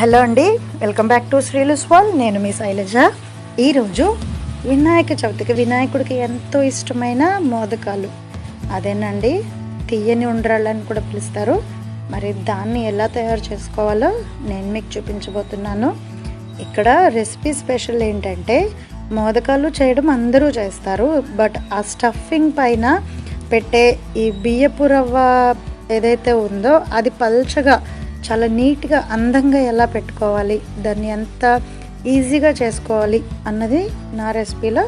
Hello అండి, welcome back to Sreelu's world. నేను మీ శైలజ. ఈరోజు వినాయక చవితికి వినాయకుడికి ఎంతో ఇష్టమైన మోదకాలు, అదేనండి తీయని ఉండ్రాళ్ళని కూడా పిలుస్తారు. మరి దాన్ని ఎలా తయారు చేసుకోవాలో నేను మీకు చూపించబోతున్నాను. ఇక్కడ రెసిపీ స్పెషల్ ఏంటంటే, మోదకాలు చేయడం అందరూ చేస్తారు, బట్ ఆ స్టఫింగ్ పైన పెట్టే ఈ బియ్యపు రవ్వ ఏదైతే ఉందో అది పల్చగా చాలా నీట్గా అందంగా ఎలా పెట్టుకోవాలి, దాన్ని ఎంత ఈజీగా చేసుకోవాలి అన్నది నా రెసిపీలో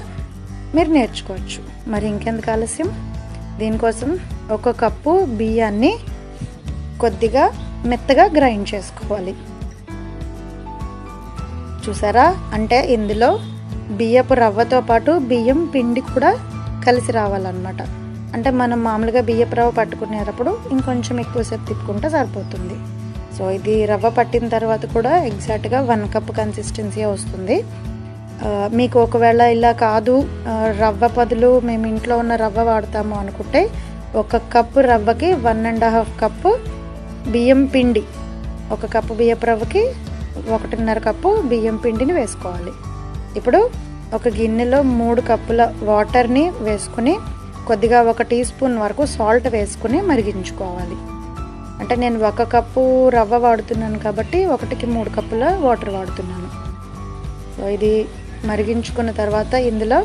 మీరు నేర్చుకోవచ్చు. మరి ఇంకెందుకు ఆలస్యం, దీనికోసం 1 కప్పు బియ్యాన్ని కొద్దిగా మెత్తగా గ్రైండ్ చేసుకోవాలి. చూసారా, అంటే ఇందులో బియ్యపు రవ్వతో పాటు బియ్యం పిండి కూడా కలిసి రావాలన్నమాట. అంటే మనం మామూలుగా బియ్యపు రవ్వ పట్టుకునేటప్పుడు ఇంకొంచెం ఎక్కువసేపు తిప్పుకుంటే సరిపోతుంది. సో ఇది రవ్వ పట్టిన తర్వాత కూడా ఎగ్జాక్ట్గా 1 కప్ కన్సిస్టెన్సీ వస్తుంది. మీకు ఒకవేళ ఇలా కాదు, రవ్వ బదులు మేము ఇంట్లో ఉన్న రవ్వ వాడతాము అనుకుంటే 1 కప్పు రవ్వకి 1.5 కప్పు బియ్యం పిండి, 1 కప్పు బియ్యపు రవ్వకి 1.5 కప్పు బియ్యం పిండిని వేసుకోవాలి. ఇప్పుడు ఒక గిన్నెలో 3 కప్పుల వాటర్ని వేసుకుని కొద్దిగా 1 టీ స్పూన్ వరకు సాల్ట్ వేసుకుని మరిగించుకోవాలి. అంటే నేను 1 కప్పు రవ్వ వాడుతున్నాను కాబట్టి 1కి 3 కప్పుల వాటర్ వాడుతున్నాను. సో ఇది మరిగించుకున్న తర్వాత ఇందులో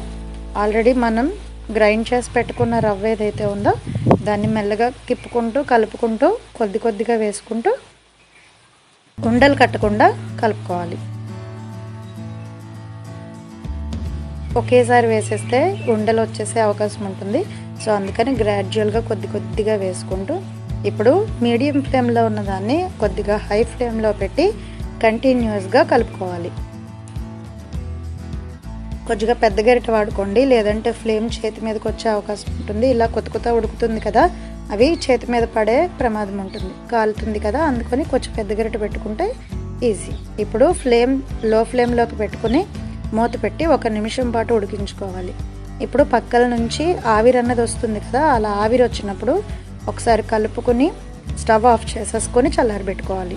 ఆల్రెడీ మనం గ్రైండ్ చేసి పెట్టుకున్న రవ్వ ఏదైతే ఉందో దాన్ని మెల్లగా తిప్పుకుంటూ కలుపుకుంటూ కొద్దిగా వేసుకుంటూ ఉండలు కట్టకుండా కలుపుకోవాలి. ఒకేసారి వేసేస్తే ఉండలు వచ్చేసే అవకాశం ఉంటుంది. సో అందుకని గ్రాడ్యువల్గా కొద్దిగా వేసుకుంటూ, ఇప్పుడు మీడియం ఫ్లేమ్లో ఉన్నదాన్ని కొద్దిగా హై ఫ్లేమ్లో పెట్టి కంటిన్యూస్గా కలుపుకోవాలి. కొద్దిగా పెద్ద గరిటె వాడుకోండి, లేదంటే ఫ్లేమ్ చేతి మీదకి వచ్చే అవకాశం ఉంటుంది. ఇలా కొత్త ఉడుకుతుంది కదా, అవి చేతి మీద పడే ప్రమాదం ఉంటుంది, కాలుతుంది కదా, అందుకని కొంచెం పెద్ద గరిటె పెట్టుకుంటే ఈజీ. ఇప్పుడు లో ఫ్లేమ్లోకి పెట్టుకుని మూత పెట్టి 1 నిమిషం పాటు ఉడికించుకోవాలి. ఇప్పుడు పక్కల నుంచి ఆవిరి అన్నది వస్తుంది కదా, అలా ఆవిరి వచ్చినప్పుడు ఒకసారి కలుపుకొని స్టవ్ ఆఫ్ చేసేసుకొని చల్లారబెట్టుకోవాలి.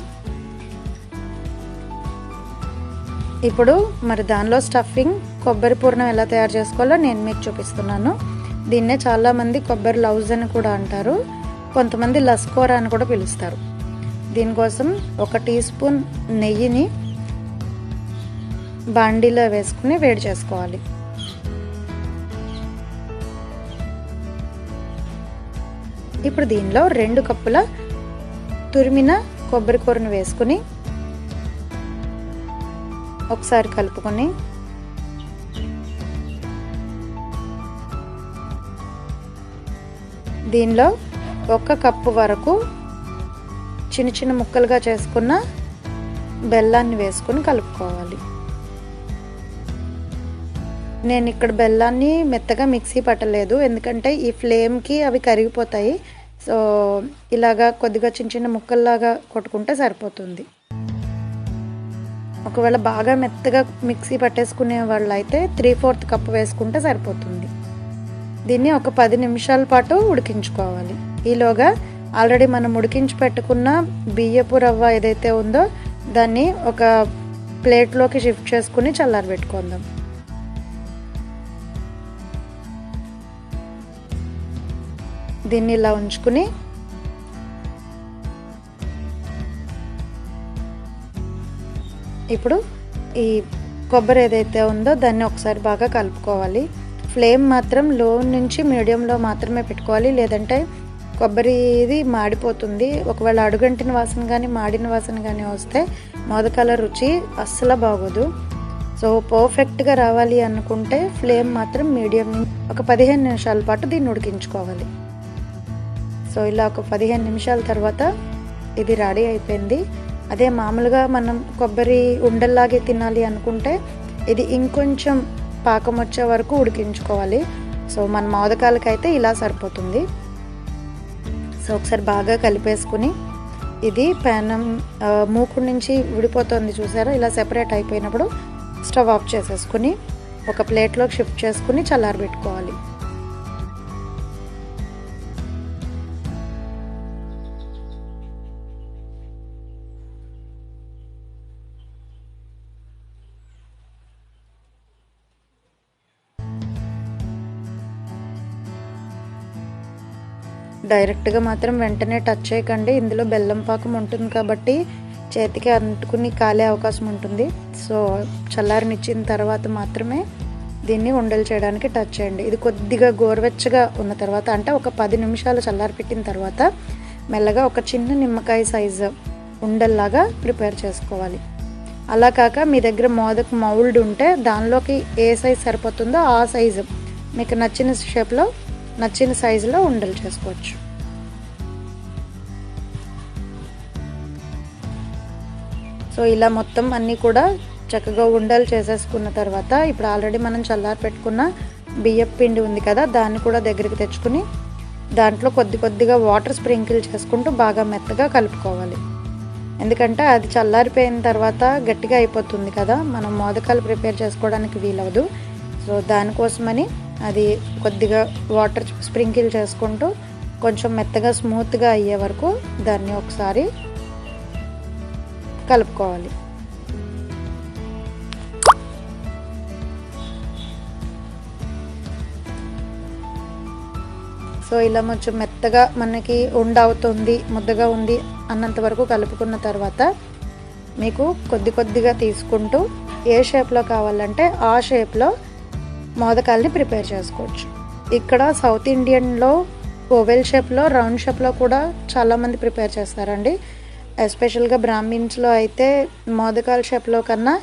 ఇప్పుడు మరి దానిలో స్టఫింగ్ కొబ్బరి పూర్ణం ఎలా తయారు చేసుకోవాలో నేను మీకు చూపిస్తున్నాను. దీన్నే చాలామంది కొబ్బరి లౌజ్ అని కూడా అంటారు, కొంతమంది లస్కోరా అని కూడా పిలుస్తారు. దీనికోసం 1 టీ స్పూన్ నెయ్యిని బాండీలో వేసుకుని వేడి చేసుకోవాలి. ఇప్పుడు దీనిలో 2 కప్పుల తురిమిన కొబ్బరి కూరను వేసుకుని ఒకసారి కలుపుకొని దీనిలో 1 కప్పు వరకు చిన్న ముక్కలుగా చేసుకున్న బెల్లాన్ని వేసుకుని కలుపుకోవాలి. నేను ఇక్కడ బెల్లాన్ని మెత్తగా మిక్సీ పట్టలేదు, ఎందుకంటే ఈ ఫ్లేమ్కి అవి కరిగిపోతాయి. సో ఇలాగా కొద్దిగా చిన్న ముక్కల్లాగా కొట్టుకుంటే సరిపోతుంది. ఒకవేళ బాగా మెత్తగా మిక్సీ పట్టేసుకునే వాళ్ళు అయితే 3/4 కప్పు వేసుకుంటే సరిపోతుంది. దీన్ని ఒక 10 నిమిషాల పాటు ఉడికించుకోవాలి. ఈలోగా ఆల్రెడీ మనం ఉడికించి పెట్టుకున్న బియ్యపు రవ్వ ఏదైతే ఉందో దాన్ని ఒక ప్లేట్లోకి షిఫ్ట్ చేసుకుని చల్లారబెట్టుకుందాం. దీన్ని ఇలా ఉంచుకుని ఇప్పుడు ఈ కొబ్బరి ఏదైతే ఉందో దాన్ని ఒకసారి బాగా కలుపుకోవాలి. ఫ్లేమ్ మాత్రం లో నుంచి మీడియంలో మాత్రమే పెట్టుకోవాలి, లేదంటే కొబ్బరి ఇది మాడిపోతుంది. ఒకవేళ అడుగంటిన వాసన కానీ మాడిన వాసన కానీ వస్తే మోదకాల రుచి అస్సలు బాగోదు. సో పర్ఫెక్ట్గా రావాలి అనుకుంటే ఫ్లేమ్ మాత్రం మీడియం, ఒక 15 నిమిషాల పాటు దీన్ని ఉడికించుకోవాలి. సో ఇలా ఒక 15 నిమిషాల తర్వాత ఇది రెడీ అయిపోయింది. అదే మామూలుగా మనం కొబ్బరి ఉండల్లాగే తినాలి అనుకుంటే ఇది ఇంకొంచెం పాకం వచ్చే వరకు ఉడికించుకోవాలి. సో మన మోదకాలకైతే ఇలా సరిపోతుంది. సో ఒకసారి బాగా కలిపేసుకుని ఇది పెనం మూకుడు నుంచి విడిపోతుంది చూసారా, ఇలా సెపరేట్ అయిపోయినప్పుడు స్టవ్ ఆఫ్ చేసేసుకుని ఒక ప్లేట్లోకి షిఫ్ట్ చేసుకుని చల్లారబెట్టుకోవాలి. డైరెక్ట్గా మాత్రం వెంటనే టచ్ చేయకండి, ఇందులో బెల్లం పాకం ఉంటుంది కాబట్టి చేతికి అంటుకుని కాలే అవకాశం ఉంటుంది. సో చల్లారనిచ్చిన తర్వాత మాత్రమే దీన్ని ఉండలు చేయడానికి టచ్ చేయండి. ఇది కొద్దిగా గోరువెచ్చగా ఉన్న తర్వాత, అంటే ఒక 10 నిమిషాలు చల్లారి పెట్టిన తర్వాత మెల్లగా ఒక చిన్న నిమ్మకాయ సైజు ఉండల్లాగా ప్రిపేర్ చేసుకోవాలి. అలా కాక మీ దగ్గర మోదక్ మౌల్డ్ ఉంటే దానిలోకి ఏ సైజు సరిపోతుందో ఆ సైజు మీకు నచ్చిన షేప్లో నచ్చిన సైజులో ఉండలు చేసుకోవచ్చు. సో ఇలా మొత్తం అన్నీ కూడా చక్కగా ఉండలు చేసేసుకున్న తర్వాత ఇప్పుడు ఆల్రెడీ మనం చల్లారి పెట్టుకున్న బియ్యపు పిండి ఉంది కదా, దాన్ని కూడా దగ్గరికి తెచ్చుకుని దాంట్లో కొద్దిగా వాటర్ స్ప్రింకిల్ చేసుకుంటూ బాగా మెత్తగా కలుపుకోవాలి. ఎందుకంటే అది చల్లారిపోయిన తర్వాత గట్టిగా అయిపోతుంది కదా, మనం మోదకాలు ప్రిపేర్ చేసుకోవడానికి వీలవదు. సో దానికోసమని అది కొద్దిగా వాటర్ స్ప్రింకిల్ చేసుకుంటూ కొంచెం మెత్తగా స్మూత్గా అయ్యే వరకు దాన్ని ఒకసారి కలుపుకోవాలి. సో ఇలా కొంచెం మెత్తగా మనకి అవుతుంది, ముద్దగా ఉంది అన్నంత వరకు కలుపుకున్న తర్వాత మీకు కొద్దిగా తీసుకుంటూ ఏ షేప్లో కావాలంటే ఆ షేప్లో మోదకాల్ని ప్రిపేర్ చేసుకోవచ్చు. ఇక్కడ సౌత్ ఇండియన్లో ఓవెల్ షేప్లో, రౌండ్ షేప్లో కూడా చాలామంది ప్రిపేర్ చేస్తారండి. ఎస్పెషల్గా బ్రాహ్మిన్స్లో అయితే మోదకాల షేప్లో కన్నా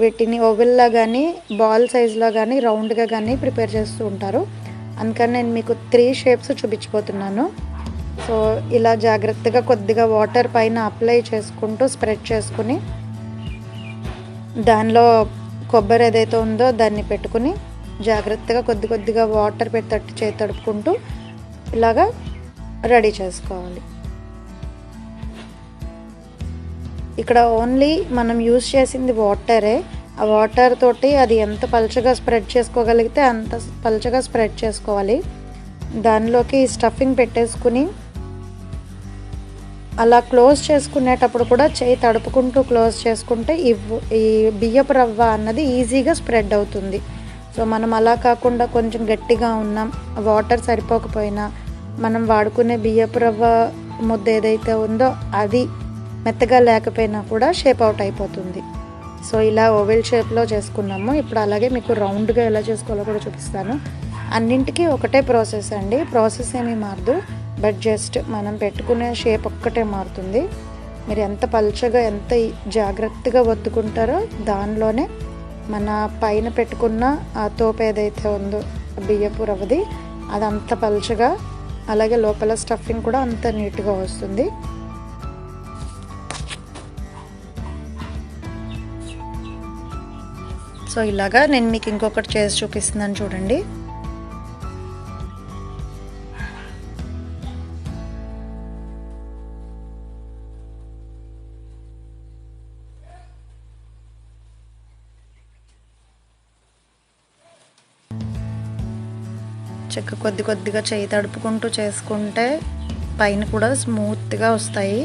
వీటిని ఓవెల్లా కానీ బాల్ సైజులో కానీ రౌండ్గా కానీ ప్రిపేర్ చేస్తూ ఉంటారు. అందుకని నేను మీకు 3 షేప్స్ చూపించిపోతున్నాను. సో ఇలా జాగ్రత్తగా కొద్దిగా వాటర్ పైన అప్లై చేసుకుంటూ స్ప్రెడ్ చేసుకుని దానిలో కొబ్బరి ఏదైతే ఉందో దాన్ని పెట్టుకుని జాగ్రత్తగా కొద్దిగా వాటర్ పెట్టి చేతి తడుపుకుంటూ ఇలాగా రెడీ చేసుకోవాలి. ఇక్కడ ఓన్లీ మనం యూజ్ చేసింది వాటరే. ఆ వాటర్ తోటి అది ఎంత పలుచగా స్ప్రెడ్ చేసుకోగలిగితే అంత పలుచగా స్ప్రెడ్ చేసుకోవాలి. దానిలోకి స్టఫింగ్ పెట్టేసుకుని అలా క్లోజ్ చేసుకునేటప్పుడు కూడా చేయి తడుపుకుంటూ క్లోజ్ చేసుకుంటే ఈ బియ్యపు రవ్వ అన్నది ఈజీగా స్ప్రెడ్ అవుతుంది. సో మనం అలా కాకుండా కొంచెం గట్టిగా ఉన్న వాటర్ సరిపోకపోయినా మనం వాడుకునే బియ్యపు రవ్వ ముద్ద ఏదైతే ఉందో అది మెత్తగా లేకపోయినా కూడా షేప్ అవుట్ అయిపోతుంది. సో ఇలా ఓవెల్ షేప్లో చేసుకున్నాము. ఇప్పుడు అలాగే మీకు రౌండ్గా ఎలా చేసుకోవాలో కూడా చూపిస్తాను. అన్నింటికి ఒకటే ప్రాసెస్ అండి, ప్రాసెస్ ఏమీ మారదు, బట్ జస్ట్ మనం పెట్టుకునే షేప్ ఒక్కటే మారుతుంది. మీరు ఎంత పలుచగా ఎంత జాగ్రత్తగా ఒత్తుకుంటారో దానిలోనే మన పైన పెట్టుకున్న ఆ తోపు ఏదైతే ఉందో బియ్యపు రవ్వది అది అంత పలుచగా, అలాగే లోపల స్టఫింగ్ కూడా అంత నీట్గా వస్తుంది. సో ఇలాగా నేను మీకు ఇంకొకటి చేసి చూపిస్తున్నాను చూడండి. చెక్క కొద్దిగా చేయి తడుపుకుంటూ చేసుకుంటే పైన కూడా స్మూత్గా వస్తాయి.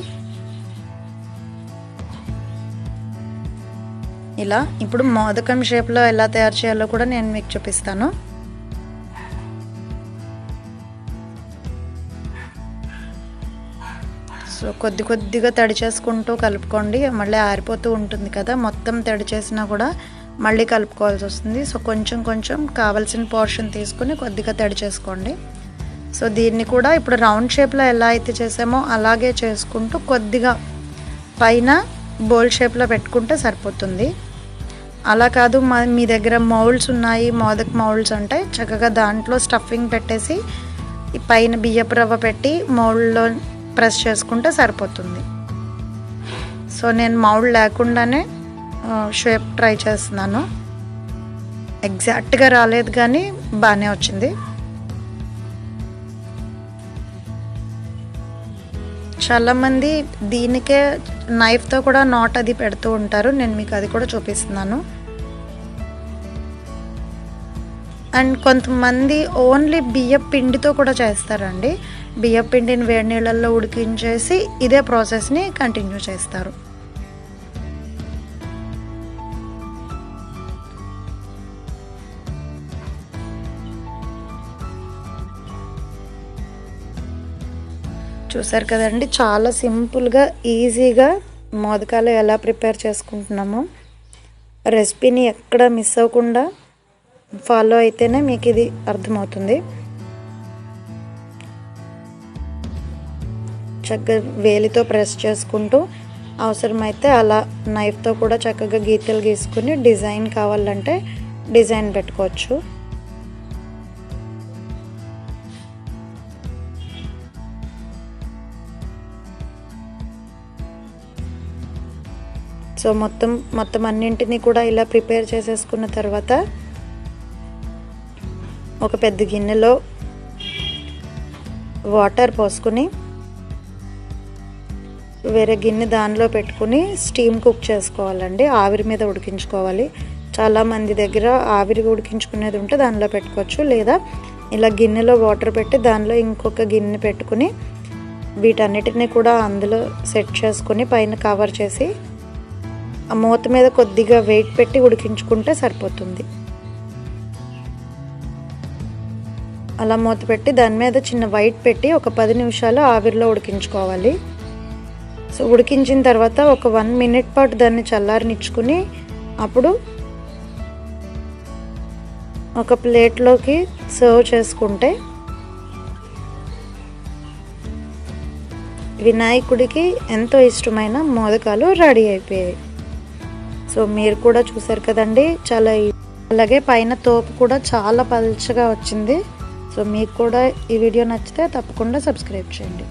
ఇలా ఇప్పుడు మోదకం షేప్లో ఎలా తయారు చేయాలో కూడా నేను మీకు చూపిస్తాను. సో కొద్దిగా తడి చేసుకుంటూ కలుపుకోండి, మళ్ళీ ఆరిపోతూ ఉంటుంది కదా, మొత్తం తడి చేసినా కూడా మళ్ళీ కలుపుకోవాల్సి వస్తుంది. సో కొంచెం కావాల్సిన పోర్షన్ తీసుకుని కొద్దిగా తడి చేసుకోండి. సో దీన్ని కూడా ఇప్పుడు రౌండ్ షేప్లో ఎలా అయితే చేసామో అలాగే చేసుకుంటూ కొద్దిగా పైన బౌల్ షేప్లో పెట్టుకుంటే సరిపోతుంది. అలా కాదు మీ దగ్గర మౌల్డ్స్ ఉన్నాయి, మోదక్ మౌల్డ్స్ అంటే చక్కగా దాంట్లో స్టఫింగ్ పెట్టేసి పైన బియ్యపు రవ్వ పెట్టి మౌల్డ్లో ప్రెస్ చేసుకుంటే సరిపోతుంది. సో నేను మౌల్డ్ లేకుండానే షేప్ ట్రై చేస్తున్నాను. ఎగ్జాక్ట్గా రాలేదు కానీ బాగానే వచ్చింది. చాలామంది దీనికే నైఫ్తో కూడా నాట్ అది పెడుతూ ఉంటారు, నేను మీకు అది కూడా చూపిస్తున్నాను. అండ్ కొంతమంది ఓన్లీ బియ్యం పిండితో కూడా చేస్తారండి. బియ్యం పిండిని వేడి నీళ్ళల్లో ఉడికించేసి ఇదే ప్రాసెస్ని కంటిన్యూ చేస్తారు. చూసారు కదండి, చాలా సింపుల్గా ఈజీగా మోదకాలు ఎలా ప్రిపేర్ చేసుకుంటున్నామో. రెసిపీని ఎక్కడ మిస్ అవ్వకుండా ఫాలో అయితేనే మీకు ఇది అర్థమవుతుంది. చక్కగా వేలితో ప్రెస్ చేసుకుంటూ అవసరమైతే అలా నైఫ్తో కూడా చక్కగా గీతలు గీసుకుని డిజైన్ కావాలంటే డిజైన్ పెట్టుకోవచ్చు. సో మొత్తం అన్నింటినీ కూడా ఇలా ప్రిపేర్ చేసేసుకున్న తర్వాత ఒక పెద్ద గిన్నెలో వాటర్ పోసుకుని వేరే గిన్నె దానిలో పెట్టుకుని స్టీమ్ కుక్ చేసుకోవాలండి. ఆవిరి మీద ఉడికించుకోవాలి. చాలామంది దగ్గర ఆవిరి ఉడికించుకునేది ఉంటే దానిలో పెట్టుకోవచ్చు, లేదా ఇలా గిన్నెలో వాటర్ పెట్టి దానిలో ఇంకొక గిన్నె పెట్టుకుని వీటన్నిటిని కూడా అందులో సెట్ చేసుకుని పైన కవర్ చేసి ఆ మూత మీద కొద్దిగా వెయిట్ పెట్టి ఉడికించుకుంటే సరిపోతుంది. అలా మూత పెట్టి దాని మీద చిన్న వైట్ పెట్టి ఒక 10 నిమిషాలు ఆవిరిలో ఉడికించుకోవాలి. సో ఉడికించిన తర్వాత ఒక 1 మినిట్ పాటు దాన్ని చల్లారనిచ్చుకుని అప్పుడు ఒక ప్లేట్లోకి సర్వ్ చేసుకుంటే వినాయకుడికి ఎంతో ఇష్టమైన మోదకాలు రెడీ అయిపోయాయి. సో మీరు కూడా చూసారు కదండి, చాలా అలాగే పైన తోపు కూడా చాలా పల్చగా వచ్చింది. సో మీకు కూడా ఈ వీడియో నచ్చితే తప్పకుండా సబ్స్క్రైబ్ చేయండి.